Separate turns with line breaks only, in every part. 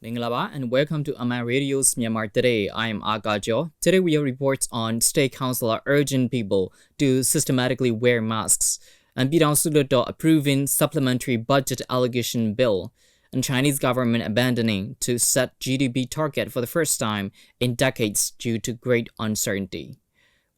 Minglaba and welcome to Myanmar Radio's Myanmar Today. I am Agajo. Today we have reports on State Counsellor urging people to systematically wear masks, and Pyidaungsu Hluttaw approving Supplementary Budget allocation bill, and Chinese government abandoning to set GDP target for the first time in decades due to great uncertainty.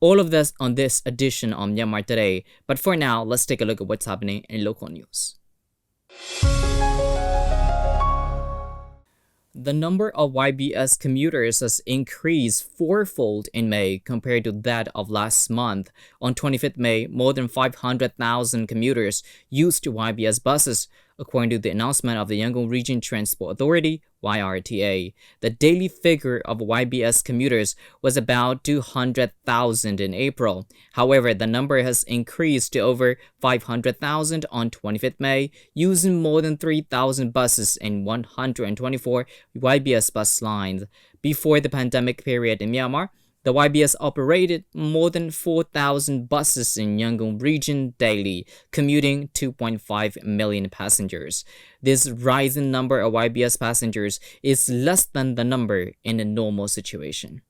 All of this on this edition of Myanmar Today, but for now, let's take a look at what's happening in local news. The number of YBS commuters has increased fourfold in May compared to that of last month. On 25th May, more than 500,000 commuters used YBS buses, according to the announcement of the Yangon Region Transport Authority, YRTA. The daily figure of YBS commuters was about 200,000 in April. However, the number has increased to over 500,000 on 25th May, using more than 3,000 buses in 124 YBS bus lines. Before the pandemic period in Myanmar, the YBS operated more than 4,000 buses in Yangon region daily, commuting 2.5 million passengers. This rising number of YBS passengers is less than the number in a normal situation.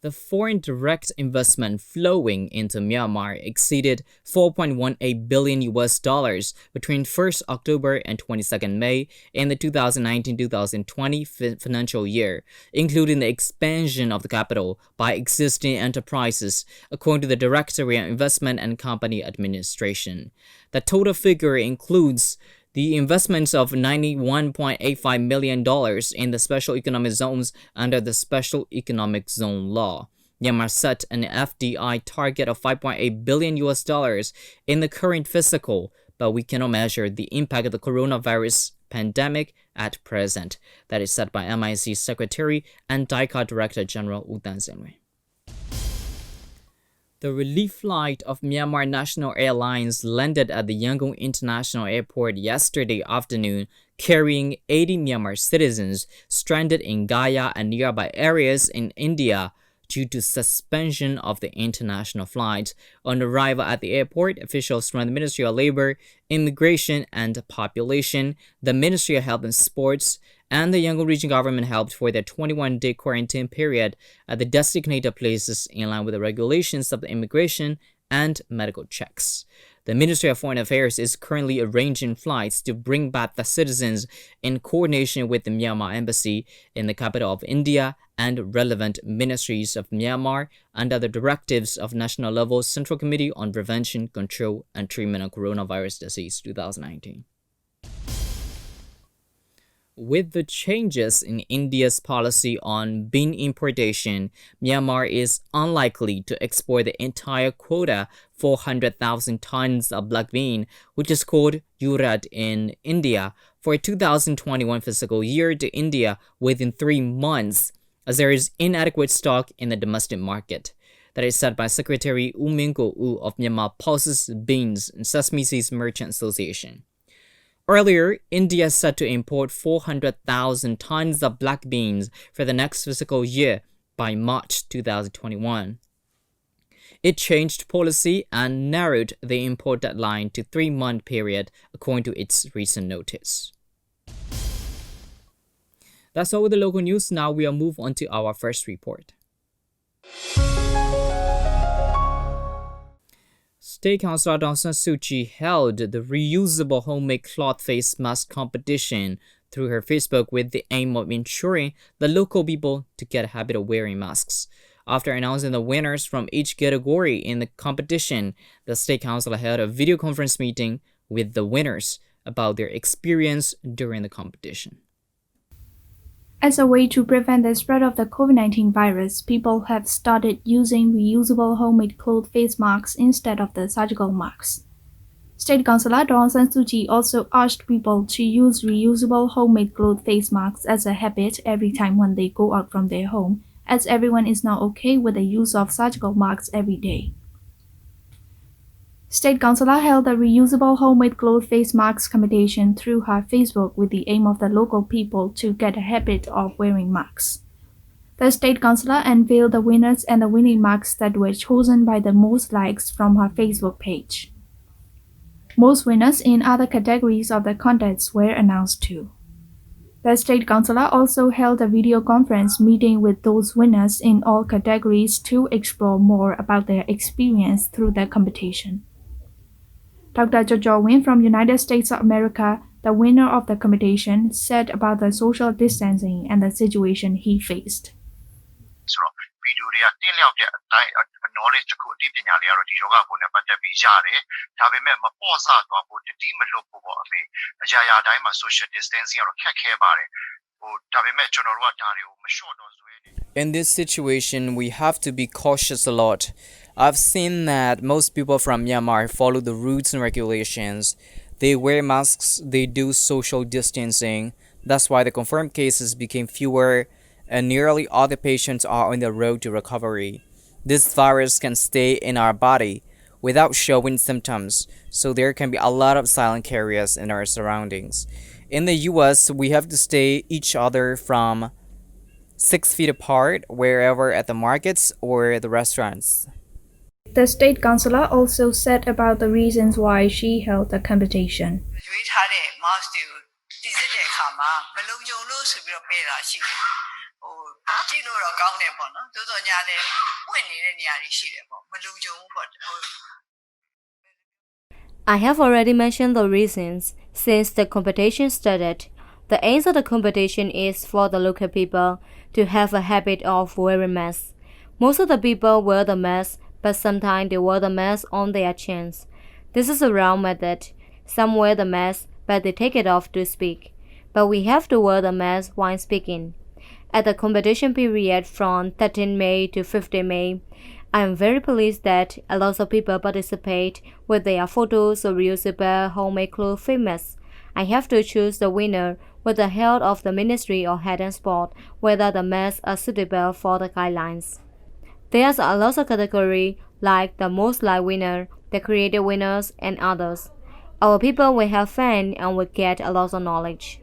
The foreign direct investment flowing into Myanmar exceeded $4.18 billion between 1st October and 22nd May in the 2019-2020 financial year, including the expansion of the capital by existing enterprises, according to the Directorate of Investment and Company Administration. The total figure includes the investments of $91.85 million in the special economic zones under the Special Economic Zone Law. Myanmar set an FDI target of $5.8 billion in the current fiscal, but we cannot measure the impact of the coronavirus pandemic at present. That is said by MIC Secretary and DICA Director General U Tan Senwe. The relief flight of Myanmar National Airlines landed at the Yangon International Airport yesterday afternoon, carrying 80 Myanmar citizens stranded in Gaya and nearby areas in India due to suspension of the international flight. On arrival at the airport, officials from the Ministry of Labor, Immigration and Population, the Ministry of Health and Sports, and the Yangon Region government helped for their 21-day quarantine period at the designated places in line with the regulations of the immigration and medical checks. The Ministry of Foreign Affairs is currently arranging flights to bring back the citizens in coordination with the Myanmar Embassy in the capital of India and relevant ministries of Myanmar under the directives of National Level Central Committee on Prevention, Control and Treatment of Coronavirus Disease 2019. With the changes in India's policy on bean importation, Myanmar is unlikely to export the entire quota, 400,000 tons of black bean, which is called urad in India, for 2021 fiscal year to India within 3 months, as there is inadequate stock in the domestic market. That is said by Secretary U Minko U of Myanmar Pulses, Beans and Sesame Seeds Merchant Association. Earlier, India is set to import 400,000 tons of black beans for the next fiscal year by March 2021. It changed policy and narrowed the import deadline to 3-month period according to its recent notice. That's all with the local news. Now we'll move on to our first report. State Counsellor Pyidaungsu Hluttaw held the reusable homemade cloth face mask competition through her Facebook with the aim of ensuring the local people to get a habit of wearing masks. After announcing the winners from each category in the competition, the State Counsellor held a video conference meeting with the winners about their experience during the competition.
As a way to prevent the spread of the COVID-19 virus, people have started using reusable homemade cloth face masks instead of the surgical masks. State Counsellor Pyidaungsu Hluttaw also urged people to use reusable homemade cloth face masks as a habit every time when they go out from their home, as everyone is now okay with the use of surgical masks every day. State Counsellor held the reusable homemade cloth face masks competition through her Facebook with the aim of the local people to get a habit of wearing masks. The State Counsellor unveiled the winners and the winning masks that were chosen by the most likes from her Facebook page. Most winners in other categories of the contest were announced too. The State Counsellor also held a video conference meeting with those winners in all categories to explore more about their experience through the competition. Dr. Jojo Win from United States of America, the winner of the competition, said about the social distancing and the situation he faced.
knowledge တခုအသိပညာလေးကတော့ဒီယောဂကိုနဲ့ပတ်သက်ပြီးရတယ်ဒါပေမဲ့မပေါ့ဆသွားဖို့တတိမလွတ်ဖို့ပေါ့အမေအရာရာတိုင်းမှာ social distancing ကတော့ခက်ခဲပါတယ်ဒါပေမဲ့ကျွန်တော်တို့ကဒါတွေကိုမလျှော့တော့ဆွဲနေ
In this situation, we have to be cautious a lot. I've seen that most people from Myanmar follow the rules and regulations. They wear masks, they do social distancing. That's why the confirmed cases became fewer, and nearly all the patients are on the road to recovery. This virus can stay in our body without showing symptoms, so there can be a lot of silent carriers in our surroundings. In the US, we have to stay each other from 6 feet apart wherever at the markets or the restaurants.
The State Counsellor also said about the reasons why she held the competition.
I have already mentioned the reasons since the competition started. The aim of the competition is for the local people to have a habit of wearing masks. Most of the people wear the mask, but sometimes they wear the mask on their chins. This is a wrong method. Some wear the mask, but they take it off to speak. But we have to wear the mask while speaking. At the competition period from 13 May to 15 May, I am very pleased that a lot of people participate with their photos of reusable homemade cloth famous. I have to choose the winner with the help of the Ministry or Head and Sport whether the masks are suitable for the guidelines. There's a lot of categories like the most liked winner, the creative winners, and others. Our people will have fun and will get a lot of knowledge.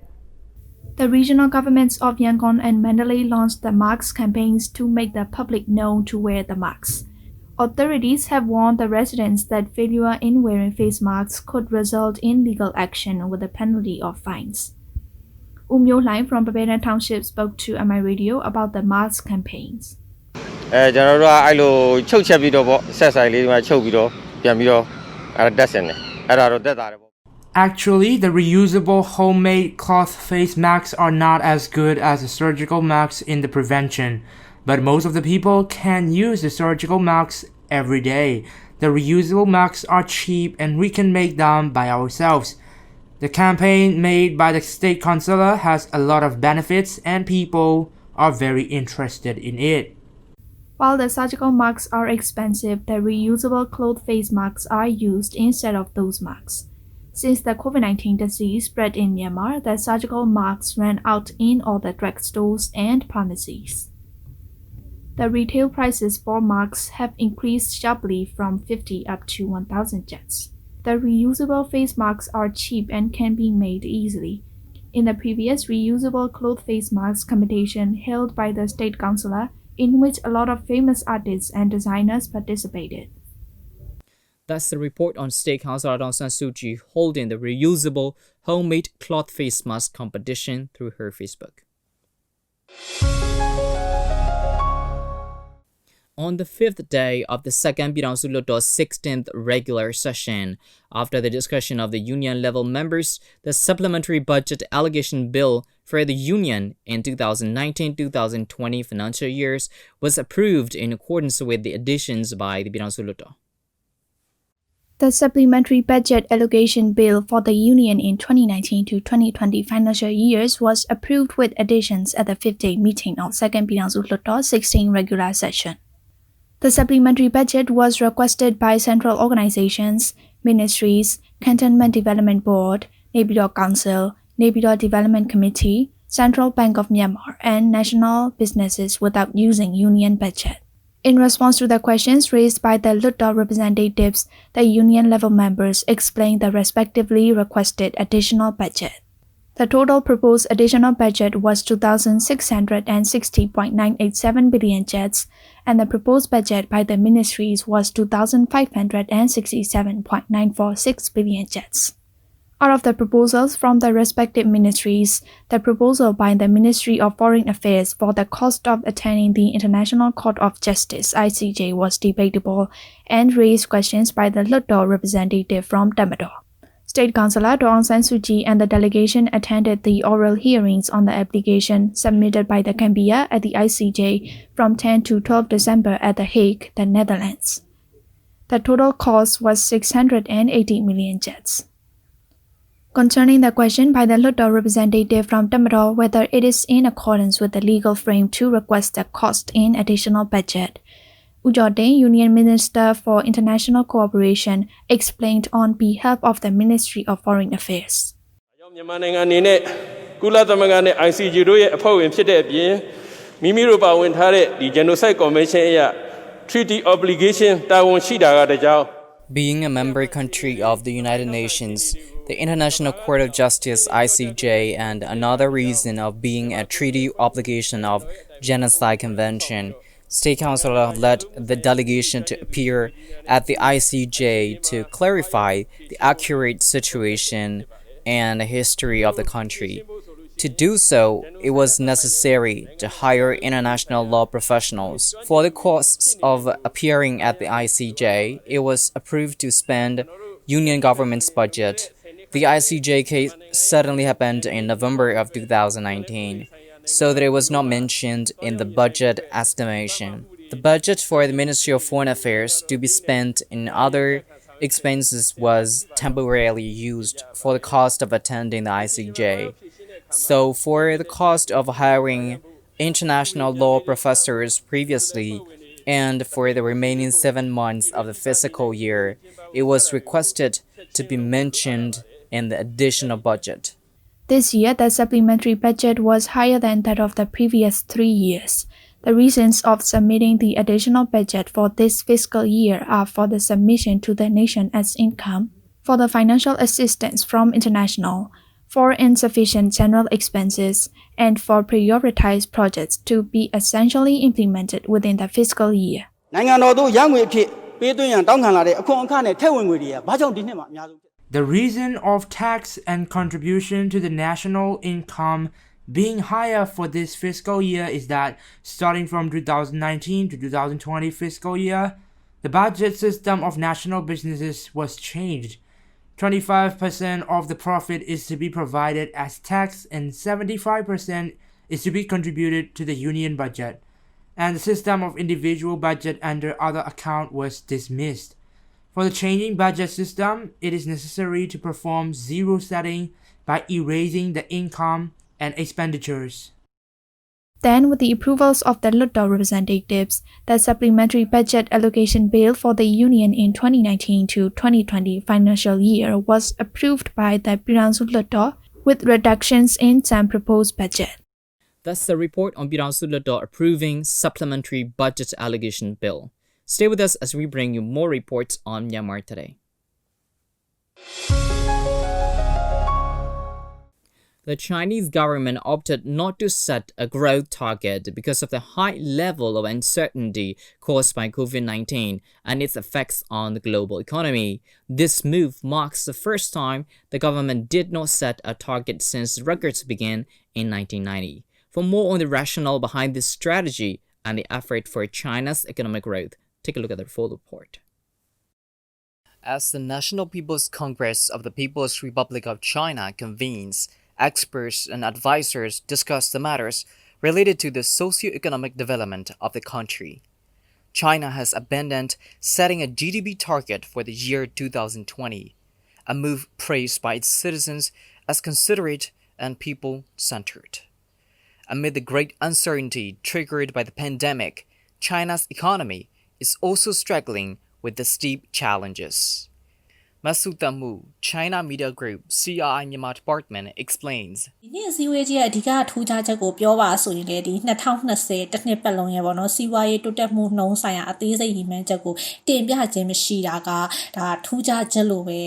The regional governments of Yangon and Mandalay launched the masks campaigns to make the public know to wear the masks. Authorities have warned the residents that failure in wearing face masks could result in legal action with a penalty of fines. Umyo Lai from Pyidaungsu Township spoke to MI Radio about the mask campaigns.
ကျွန်တော်တို့ကအဲ့လိုချုပ်ချက်ပြီးတော့ပေါ့ဆက်ဆိုင်လေးမှာချုပ်ပြီးတော့ပြန်ပြီးတော့အဲ့တက်စင်တယ်အဲ့ဒါတော့တက်တာတယ်ပေါ့
Actually, the reusable homemade cloth face masks are not as good as the surgical masks in the prevention, but most of the people can use the surgical masks every day. The reusable masks are cheap and we can make them by ourselves. The campaign made by the State Counsellor has a lot of benefits and people are very interested in it.
While the surgical masks are expensive, the reusable cloth face masks are used instead of those masks. Since the COVID-19 disease spread in Myanmar, the surgical masks ran out in all the drugstores and pharmacies. The retail prices for masks have increased sharply from 50 up to 1,000 kyats. The reusable face masks are cheap and can be made easily. In the previous reusable cloth face mask competition held by the State Counsellor, in which a lot of famous artists and designers participated.
That's the report on State Counsellor Aung San Suu Kyi holding the reusable homemade cloth face mask competition through her Facebook. On the fifth day of the second Pyidaungsu Hluttaw 16th regular session, after the discussion of the union-level members, the Supplementary Budget allocation bill for the union in 2019-2020 financial years was approved in accordance with the additions by the Pyidaungsu Hluttaw.
The Supplementary Budget allocation bill for the union in 2019 to 2020 financial years was approved with additions at the fifth-day meeting of second Pyidaungsu Hluttaw 16th regular session. The supplementary budget was requested by central organizations, ministries, Cantonment Development Board, Naypyidaw Council, Naypyidaw Development Committee, Central Bank of Myanmar, and national businesses without using union budget. In response to the questions raised by the Hluttaw representatives, the union-level members explained the respectively requested additional budget. The total proposed additional budget was 2,660.987 billion kyats, and the proposed budget by the ministries was 2,567.946 billion kyats. Out of the proposals from the respective ministries, the proposal by the Ministry of Foreign Affairs for the cost of attending the International Court of Justice (ICJ) was debatable and raised questions by the Hluttaw representative from Tamador. State Counsellor Daw Aung San Suu Kyi and the delegation attended the oral hearings on the application submitted by the Gambia at the ICJ from 10 to 12 December at The Hague, the Netherlands. The total cost was 680 million jets. Concerning the question by the Hluttaw representative from Tamador whether it is in accordance with the legal frame to request the cost in additional budget, Ujodin, Union Minister for International Cooperation, explained on behalf of the Ministry of Foreign Affairs.
ICJ တို့ရဲ့အဖွဲ့ဝင်ဖြစ်တဲ့အပြင်မိမိတို့ပါဝင်ထားတဲ့ဒီ Genocide Convention အရ Treaty Obligation တာဝန်ရှိတာကတကြောင်
Being a member country of the United Nations, the International Court of Justice (ICJ), and another reason of being a treaty obligation of Genocide Convention, State Counsellor led the delegation to appear at the ICJ to clarify the accurate situation and history of the country. To do so, it was necessary to hire international law professionals. For the costs of appearing at the ICJ, it was approved to spend Union government's budget. The ICJ case suddenly happened in November of 2019, so that it was not mentioned in the budget estimation. The budget for the Ministry of Foreign Affairs to be spent in other expenses was temporarily used for the cost of attending the ICJ. So for the cost of hiring international law professors previously, and for the remaining 7 months of the fiscal year, it was requested to be mentioned in the additional budget.
This year, the supplementary budget was higher than that of the previous 3 years. The reasons of submitting the additional budget for this fiscal year are for the submission to the nation as income, for the financial assistance from international, for insufficient general expenses, and for prioritized projects to be essentially implemented within the fiscal year.
နိုင်ငံတော်တို့ရန်ငွေအဖြစ်ပေးသွင်းရန်တောင်းခံလာတဲ့အခွန်အခနဲ့ထည့်ဝင်ငွေတွေကဘာကြောင့်ဒီနှစ်မှာအများဆုံး
The reason of tax and contribution to the national income being higher for this fiscal year is that starting from 2019 to 2020 fiscal year, the budget system of national businesses was changed. 25% of the profit is to be provided as tax and 75% is to be contributed to the union budget, and the system of individual budget under other account was dismissed. For the changing budget system, it is necessary to perform zero setting by erasing the income and expenditures.
Then, with the approvals of the Hluttaw representatives, the supplementary budget allocation bill for the Union in 2019 to 2020 financial year was approved by the Pyidaungsu Hluttaw with reductions in some proposed budget.
That's the report on Pyidaungsu Hluttaw approving supplementary budget allocation bill. Stay with us as we bring you more reports on Myanmar Today. The Chinese government opted not to set a growth target because of the high level of uncertainty caused by COVID-19 and its effects on the global economy. This move marks the first time the government did not set a target since records began in 1990. For more on the rationale behind this strategy and the effort for China's economic growth, take a look at the full report. As the National People's Congress of the People's Republic of China convenes, experts and advisors discuss the matters related to the socio-economic development of the country. China has abandoned setting a GDP target for the year 2020, a move praised by its citizens as considerate and people-centered. Amid the great uncertainty triggered by the pandemic, China's economy is also struggling with the steep challenges. Masutamu, China Media Group, CRI Myanmar Department, explains.
ဒီနေ့အစည်းအဝေးကြီးအဓိကထူးခြားချက်ကိုပြောပါဆိုရင်လေဒီ2020တစ်နှစ်ပတ်လုံးရဲ့ပေါ့နော်စီးပွားရေးတိုးတက်မှုနှုန်းဆိုင်ရာအသေးစိတ်ရည်မှန်းချက်ကိုတင်ပြခြင်းမရှိတာကဒါထူးခြားချက်လို့ပဲ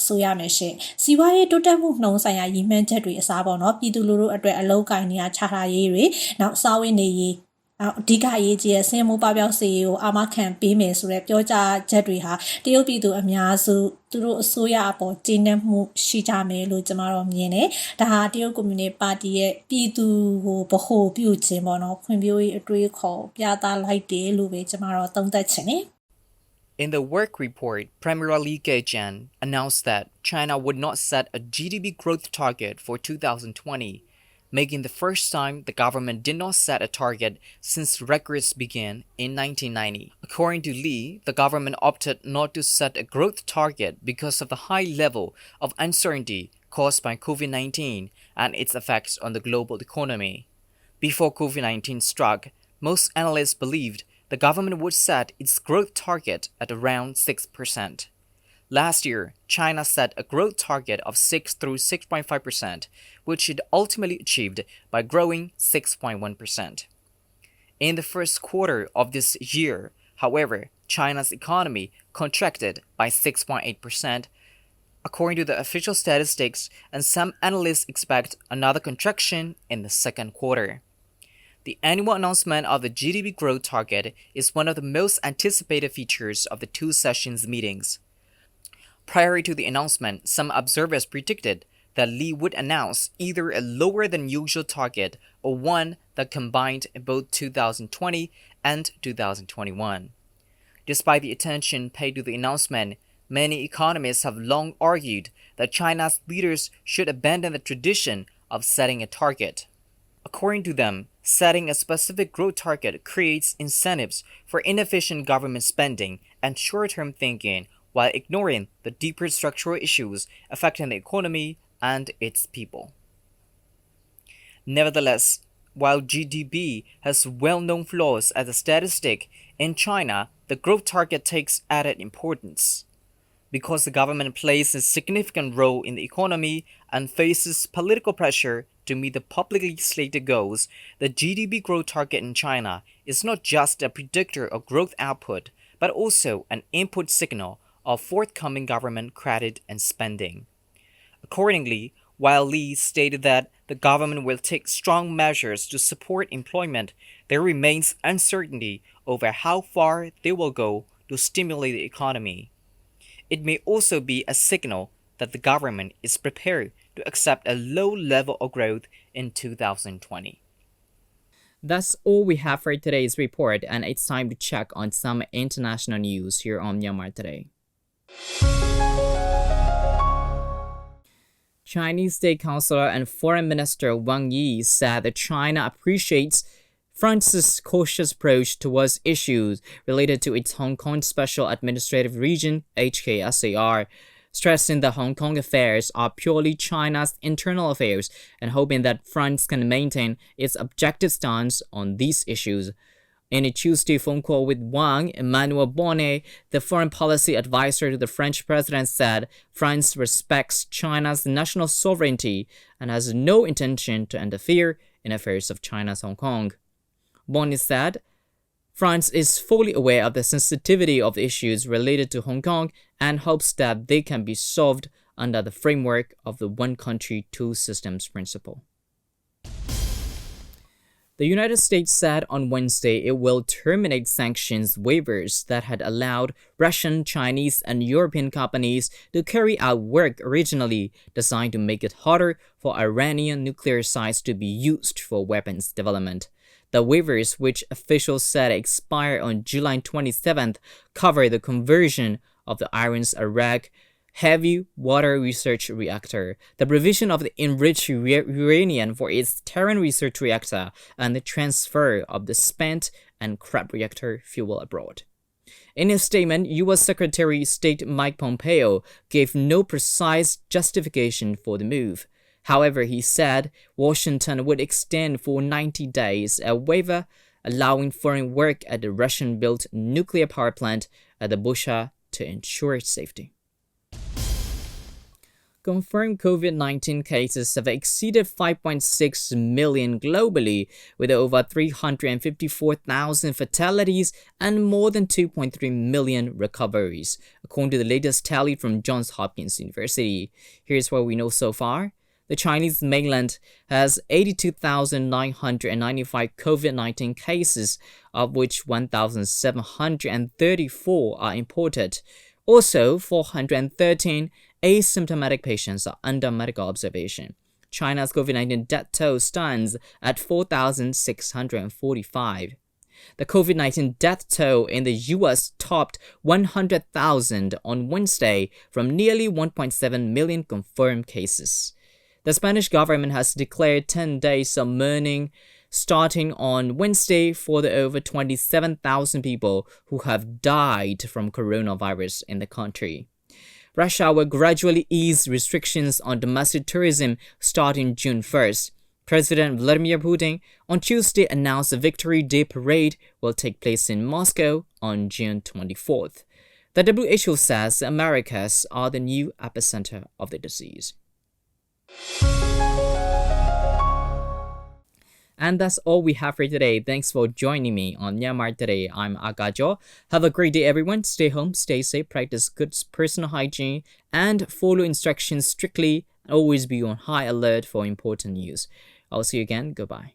ဆိုရမယ်ရှင်စီးပွားရေးတိုးတက်မှုနှုန်းဆိုင်ရာရည်မှန်းချက်တွေအစားပေါ့နော်ပြည်သူလူထုအတွက်အလုပ်ကိုင်နေရချထားရေးတွေနောက်စာဝင်နေရေး အဓိကအရေးကြီးတဲ့ဆင်းရဲမှုပပျောက်စေရေးကိုအာမခံပေးမယ်ဆိုတဲ့ပြောကြားချက်တွေဟာတရုတ်ပြည်သူအများစုသူတို့အစိုးရအပေါ်ကျေနပ်မှုရှိကြမယ်လို့ကျွန်တော်မြင်တယ်။ဒါဟာတရုတ်ကွန်မြူနတီပါတီရဲ့ပြည်သူကိုဗဟိုပြုခြင်းပေါ့နော်ဖွံ့ဖြိုးရေးအတွေးခေါ်ပြသလိုက်တယ်လို့ပဲကျွန်တော်သုံးသပ်ချင်တယ်။
In the work report, Premier Li Keqiang announced that China would not set a GDP growth target for 2020, making the first time the government did not set a target since records began in 1990. According to Li, the government opted not to set a growth target because of the high level of uncertainty caused by COVID-19 and its effects on the global economy. Before COVID-19 struck, most analysts believed the government would set its growth target at around 6%. Last year, China set a growth target of 6 through 6.5%, which it ultimately achieved by growing 6.1%. In the first quarter of this year, however, China's economy contracted by 6.8%, according to the official statistics, and some analysts expect another contraction in the second quarter. The annual announcement of the GDP growth target is one of the most anticipated features of the two sessions meetings. Prior to the announcement, some observers predicted that Li would announce either a lower than usual target or one that combined both 2020 and 2021. Despite the attention paid to the announcement, many economists have long argued that China's leaders should abandon the tradition of setting a target. According to them, setting a specific growth target creates incentives for inefficient government spending and short-term thinking while ignoring the deeper structural issues affecting the economy and its people. Nevertheless, while GDP has well-known flaws as a statistic, in China, the growth target takes added importance. Because the government plays a significant role in the economy and faces political pressure to meet the publicly slated goals, the GDP growth target in China is not just a predictor of growth output, but also an input signal of forthcoming government credit and spending. Accordingly, while Li stated that the government will take strong measures to support employment, there remains uncertainty over how far they will go to stimulate the economy. It may also be a signal that the government is prepared to accept a low level of growth in 2020. That's all we have for today's report, and it's time to check on some international news here on Myanmar Today. Chinese State Counsellor and Foreign Minister Wang Yi said that China appreciates France's cautious approach towards issues related to its Hong Kong Special Administrative Region, HKSAR, stressing that Hong Kong affairs are purely China's internal affairs and hoping that France can maintain its objective stance on these issues. In a Tuesday phone call with Wang, Emmanuel Bonnet, the foreign policy advisor to the French president, said France respects China's national sovereignty and has no intention to interfere in affairs of China's Hong Kong. Bonnet said, France is fully aware of the sensitivity of issues related to Hong Kong and hopes that they can be solved under the framework of the one country, two systems principle. The United States said on Wednesday it will terminate sanctions waivers that had allowed Russian, Chinese, and European companies to carry out work originally designed to make it harder for Iranian nuclear sites to be used for weapons development. The waivers, which officials said expire on July 27th, cover the conversion of the Iran's Iraq heavy water research reactor, the provision of the enriched uranium for its Tehran research reactor, and the transfer of the spent and crap reactor fuel abroad. In his statement, U.S. Secretary of State Mike Pompeo gave no precise justification for the move. However, he said Washington would extend for 90 days a waiver allowing foreign work at the Russian-built nuclear power plant at the Bushehr to ensure its safety. Confirmed COVID-19 cases have exceeded 5.6 million globally, with over 354,000 fatalities and more than 2.3 million recoveries, according to the latest tally from Johns Hopkins University. Here's what we know so far. The Chinese mainland has 82,995 COVID-19 cases, of which 1,734 are imported. Also, 413 asymptomatic patients are under medical observation. China's COVID-19 death toll stands at 4,645. The COVID-19 death toll in the U.S. topped 100,000 on Wednesday from nearly 1.7 million confirmed cases. The Spanish government has declared 10 days of mourning starting on Wednesday for the over 27,000 people who have died from coronavirus in the country. Russia will gradually ease restrictions on domestic tourism starting June 1st. President Vladimir Putin on Tuesday announced a Victory Day parade will take place in Moscow on June 24th. The WHO says the Americas are the new epicenter of the disease. And that's all we have for today. Thanks for joining me on Myanmar Today. I'm Agajo. Have a great day, everyone. Stay home, stay safe, practice good personal hygiene, and follow instructions strictly. Always be on high alert for important news. I'll see you again. Goodbye.